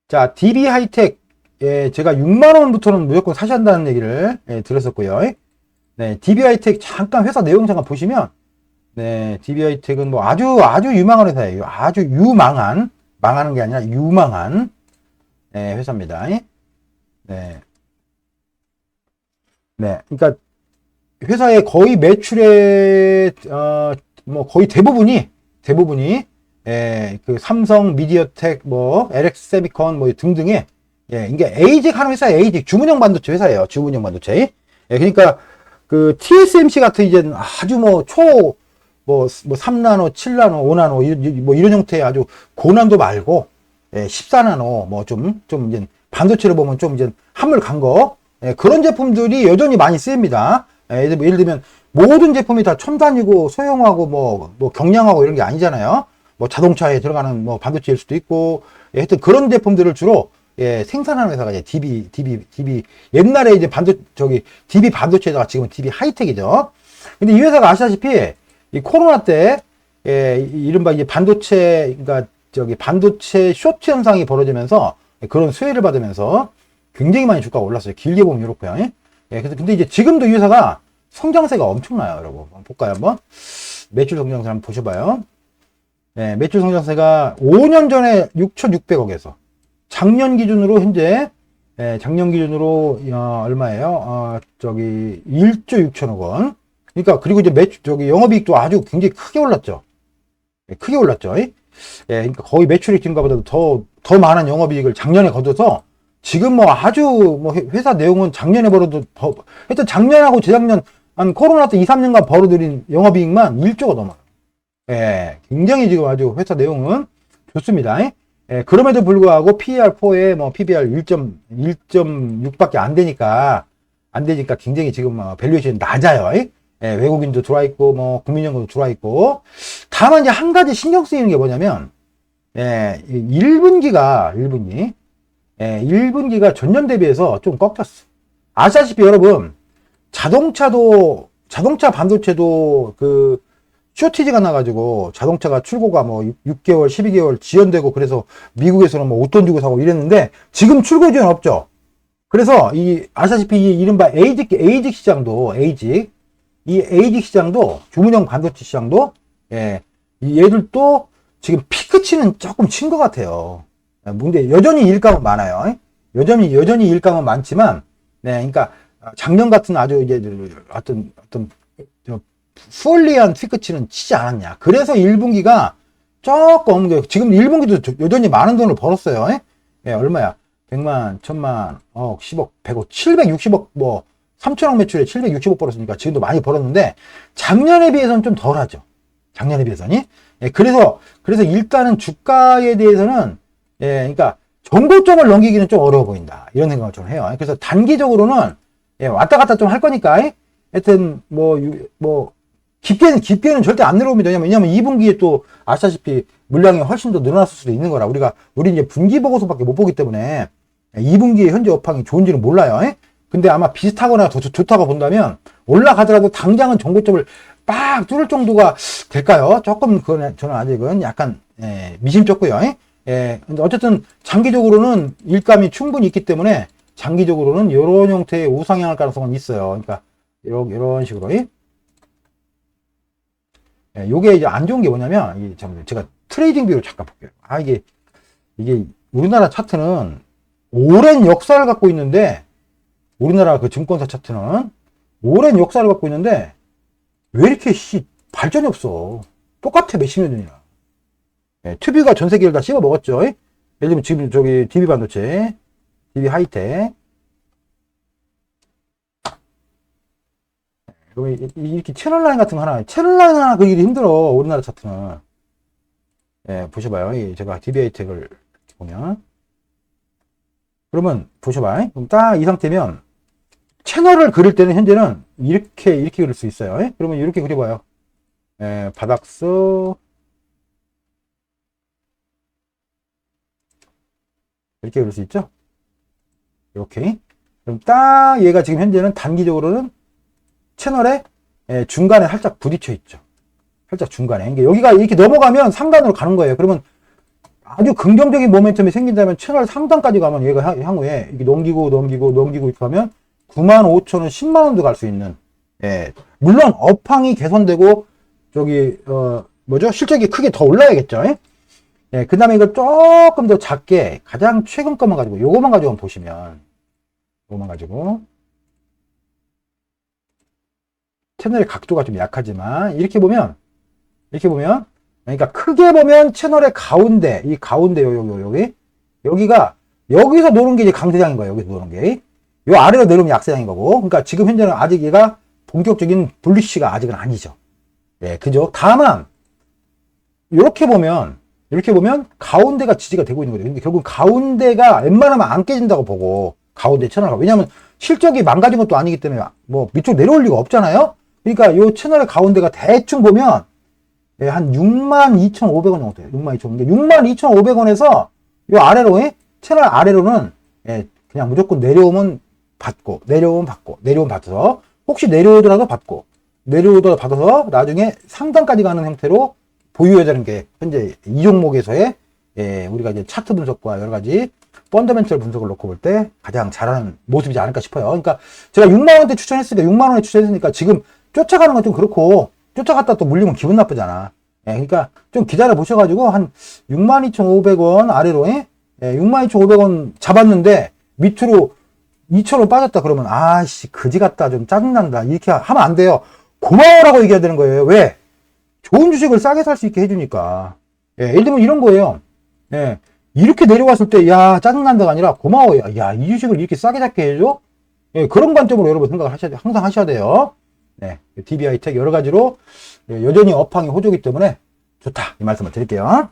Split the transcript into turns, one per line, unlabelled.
자, DB 하이텍, 예, 제가 6만원부터는 무조건 사셔야 한다는 얘기를 예, 들었었고요. 네, DB 하이텍 잠깐 회사 내용 잠깐 보시면, 네, DB 하이텍은 뭐 아주 유망한 회사예요. 아주 유망한, 망하는 게 아니라 유망한 예, 회사입니다. 네. 네. 그러니까 회사의 거의 매출의 뭐 거의 대부분이 예, 그 삼성, 미디어텍, 뭐 LX 세미콘 뭐 등등의 예, 이게 에이직 하는 회사예요. 에이직 주문형 반도체 회사예요. 주문형 반도체. 예, 그러니까 그 TSMC 같은 이제 아주 뭐 3나노, 7나노, 5나노 뭐 이런 형태의 아주 고난도 말고 예, 14나노 뭐 좀 이제 반도체를 보면 좀 이제 한물 간 거 예, 그런 제품들이 여전히 많이 쓰입니다. 예, 예를 들면 모든 제품이 다 첨단이고 소형하고 뭐 경량하고 이런 게 아니잖아요. 뭐 자동차에 들어가는 뭐 반도체일 수도 있고 예, 하여튼 그런 제품들을 주로 예, 생산하는 회사가 이제 DB 옛날에 이제 DB 반도체다가 지금은 DB 하이텍이죠. 근데 이 회사가 아시다시피 이 코로나 때 예, 이른바 이제 그러니까 반도체 쇼트 현상이 벌어지면서 그런 수혜를 받으면서 굉장히 많이 주가가 올랐어요. 길게 보면 이렇고요. 예, 그래서 근데 이제 지금도 이 회사가 성장세가 엄청나요, 여러분. 한번 볼까요, 한번? 매출 성장세 한번 보셔봐요. 예, 매출 성장세가 5년 전에 6,600억에서 작년 기준으로 현재 예, 작년 기준으로 얼마예요? 1조 6천억 원. 그러니까 그리고 이제 영업이익도 아주 굉장히 크게 올랐죠. 예, 크게 올랐죠. 예, 그러니까 거의 매출이 증가보다도 더 많은 영업이익을 작년에 거둬서 지금 뭐 아주 뭐 회사 내용은 작년에 벌어도 하여튼 작년하고 재작년 한 코로나 때 2, 3년간 벌어들인 영업이익만 1조가 넘어요. 예, 굉장히 지금 아주 회사 내용은 좋습니다. 예, 그럼에도 불구하고 PER4에 뭐 PBR 1.6밖에 안 되니까 굉장히 지금 밸류에이션이 낮아요. 예, 외국인도 들어와 있고 뭐 국민연금도 들어와 있고 다만 이제 한 가지 신경 쓰이는 게 뭐냐면 예, 1분기가 전년 대비해서 좀 꺾였어. 아시다시피 여러분 자동차 반도체도 그 쇼티지가 나가지고 자동차가 출고가 뭐 6개월, 12개월 지연되고 그래서 미국에서는 뭐 웃돈 주고 사고 이랬는데 지금 출고 지연 없죠. 그래서 아시다시피 이 이른바 에이직 시장도 에이직 시장도 주문형 반도체 시장도 예, 얘들도 지금 피크치는 조금 친 것 같아요. 근데 여전히 일감은 많아요. 여전히 일감은 많지만 네, 그러니까 작년 같은 아주 이제 어떤 풀리한 피크치는 치지 않았냐. 그래서 1분기가 조금 지금 1분기도 여전히 많은 돈을 벌었어요. 예, 얼마야? 100만, 1000만, 억, 10억, 100억, 760억 뭐 3천억 매출에 760억 벌었으니까 지금도 많이 벌었는데 작년에 비해서는 좀 덜하죠. 작년에 비해서는. 예, 그래서 일단은 주가에 대해서는 예, 그러니까 정고점을 넘기기는 좀 어려워 보인다. 이런 생각을 좀 해요. 그래서 단기적으로는 예, 왔다 갔다 좀 할 거니까 하여튼 뭐 깊게는 절대 안 내려옵니다. 왜냐면 2분기에 또 아시다시피 물량이 훨씬 더 늘어났을 수도 있는 거라 우리 이제 분기 보고서밖에 못 보기 때문에 2분기에 현재 업황이 좋은지는 몰라요. 근데 아마 비슷하거나 더 좋다고 본다면 올라가더라도 당장은 정고점을 빡 뚫을 정도가 될까요? 조금 그건 저는 아직은 약간 미심쩍고요. 근데 어쨌든 장기적으로는 일감이 충분히 있기 때문에 장기적으로는 이런 형태의 우상향할 가능성은 있어요. 그러니까 이런 식으로. 요게 이제 안 좋은 게 뭐냐면 제가 트레이딩 뷰를 잠깐 볼게요. 이게 우리나라 차트는 오랜 역사를 갖고 있는데 우리나라 그 증권사 차트는 오랜 역사를 갖고 있는데 왜 이렇게 발전이 없어? 똑같아 몇십 년 전이나. 투비가 전 세계를 다 씹어 먹었죠. 예를 들면 지금 DB 반도체, DB 하이텍. 이렇게 채널라인 같은 거 채널라인 하나 그리기 힘들어, 우리나라 차트는. 예, 보셔봐요. 제가 DB 하이텍을 보면. 그러면, 보셔봐. 그럼 딱 이 상태면, 채널을 그릴 때는 현재는 이렇게 그릴 수 있어요. 그러면 이렇게 그려봐요. 예, 바닥스. 이렇게 그릴 수 있죠? 이렇게. 그럼 딱 얘가 지금 현재는 단기적으로는 채널에 중간에 살짝 부딪혀 있죠. 살짝 중간에. 그러니까 여기가 이렇게 넘어가면 상단으로 가는 거예요. 그러면 아주 긍정적인 모멘텀이 생긴다면 채널 상단까지 가면 얘가 향후에 이렇게 넘기고 이렇게 하면 95,000원, 10만원도 갈 수 있는, 예. 물론 업황이 개선되고 저기 뭐죠? 실적이 크게 더 올라야겠죠. 예. 그 다음에 이거 조금 더 작게 가장 최근 것만 가지고 요거만 가지고 한번 보시면, 요거만 가지고 채널의 각도가 좀 약하지만 이렇게 보면 그러니까 크게 보면 채널의 가운데, 이 가운데 여기가 여기서 노는 게 이제 강세장인 거예요. 여기서 노는 게. 요 아래로 내려오면 약세장인 거고. 그러니까 지금 현재는 아직 얘가 본격적인 불리시가 아직은 아니죠. 예, 그죠? 다만 이렇게 보면 가운데가 지지가 되고 있는 거죠. 근데 결국 가운데가 웬만하면 안 깨진다고 보고 가운데 채널가. 왜냐하면 실적이 망가진 것도 아니기 때문에 뭐 밑으로 내려올 리가 없잖아요. 그러니까 요 채널의 가운데가 대충 보면 예, 한 62,500원 정도 돼요. 62,500원에서 요 아래로, 채널 아래로는, 예, 그냥 무조건 내려오면 받고, 내려오면 받아서, 혹시 내려오더라도 받고, 내려오더라도 받아서 나중에 상단까지 가는 형태로 보유해야 되는 게, 현재 이 종목에서의, 예, 우리가 이제 차트 분석과 여러 가지 펀더멘털 분석을 놓고 볼 때 가장 잘하는 모습이지 않을까 싶어요. 그러니까 제가 6만원대 추천했으니까, 6만원에 추천했으니까 지금 쫓아가는 건 좀 그렇고, 쫓아갔다 또 물리면 기분 나쁘잖아. 예, 그러니까 좀 기다려 보셔가지고 한 62,500원 아래로, 예, 62,500원 잡았는데 밑으로 2,000원 빠졌다 그러면 아씨 그지 같다 좀 짜증난다 이렇게 하면 안 돼요. 고마워라고 얘기해야 되는 거예요. 왜? 좋은 주식을 싸게 살 수 있게 해주니까. 예, 예를 들면 이런 거예요. 예, 이렇게 내려왔을 때 야 짜증난다가 아니라 고마워요. 야 이 주식을 이렇게 싸게 잡게 해줘. 예, 그런 관점으로 여러분 생각을 항상 하셔야 돼요. 네, DBI 텍 여러 가지로 여전히 업황이 호조기 때문에 좋다 이 말씀을 드릴게요.